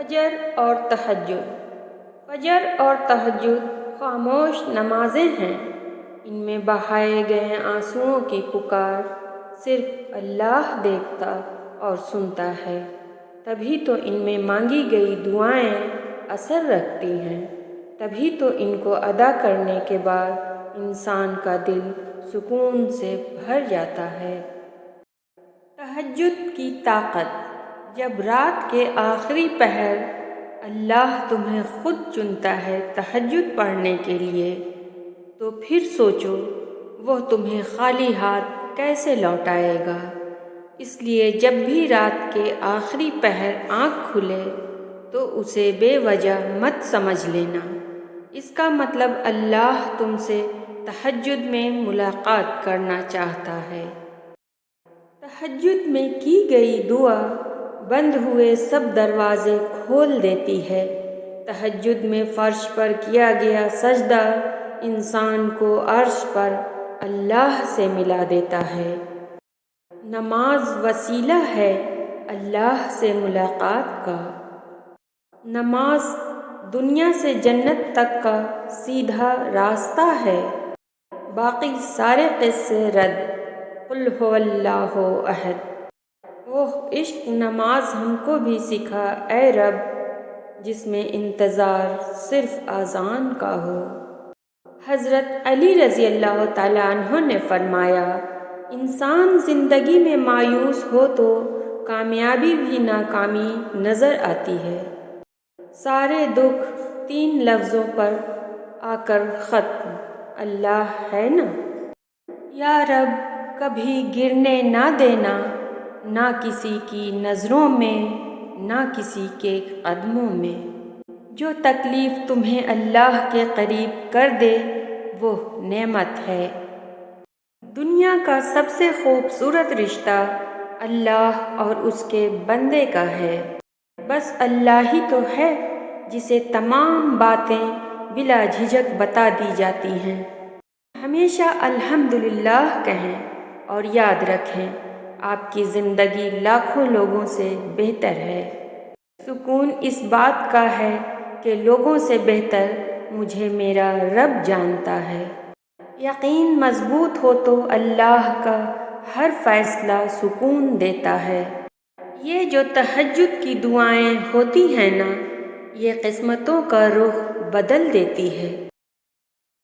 فجر اور تہجد۔ فجر اور تہجد خاموش نمازیں ہیں۔ ان میں بہائے گئے آنسوؤں کی پکار صرف اللہ دیکھتا اور سنتا ہے، تبھی تو ان میں مانگی گئی دعائیں اثر رکھتی ہیں، تبھی تو ان کو ادا کرنے کے بعد انسان کا دل سکون سے بھر جاتا ہے۔ تہجد کی طاقت۔ جب رات کے آخری پہر اللہ تمہیں خود چنتا ہے تہجد پڑھنے کے لیے، تو پھر سوچو وہ تمہیں خالی ہاتھ کیسے لوٹائے گا۔ اس لیے جب بھی رات کے آخری پہر آنکھ کھلے تو اسے بے وجہ مت سمجھ لینا، اس کا مطلب اللہ تم سے تہجد میں ملاقات کرنا چاہتا ہے۔ تہجد میں کی گئی دعا بند ہوئے سب دروازے کھول دیتی ہے۔ تہجد میں فرش پر کیا گیا سجدہ انسان کو عرش پر اللہ سے ملا دیتا ہے۔ نماز وسیلہ ہے اللہ سے ملاقات کا۔ نماز دنیا سے جنت تک کا سیدھا راستہ ہے، باقی سارے قصے رد۔ قل هو اللہ احد۔ اوہ عشق نماز ہم کو بھی سکھا اے رب، جس میں انتظار صرف اذان کا ہو۔ حضرت علی رضی اللہ تعالیٰ عنہ نے فرمایا، انسان زندگی میں مایوس ہو تو کامیابی بھی ناکامی نظر آتی ہے۔ سارے دکھ 3 لفظوں پر آ کر ختم، اللہ ہے نا۔ یا رب کبھی گرنے نہ دینا، نہ کسی کی نظروں میں نہ کسی کے قدموں میں۔ جو تکلیف تمہیں اللہ کے قریب کر دے وہ نعمت ہے۔ دنیا کا سب سے خوبصورت رشتہ اللہ اور اس کے بندے کا ہے۔ بس اللہ ہی تو ہے جسے تمام باتیں بلا جھجک بتا دی جاتی ہیں۔ ہمیشہ الحمدللہ کہیں اور یاد رکھیں آپ کی زندگی لاکھوں لوگوں سے بہتر ہے۔ سکون اس بات کا ہے کہ لوگوں سے بہتر مجھے میرا رب جانتا ہے۔ یقین مضبوط ہو تو اللہ کا ہر فیصلہ سکون دیتا ہے۔ یہ جو تہجد کی دعائیں ہوتی ہیں نا، یہ قسمتوں کا رخ بدل دیتی ہے۔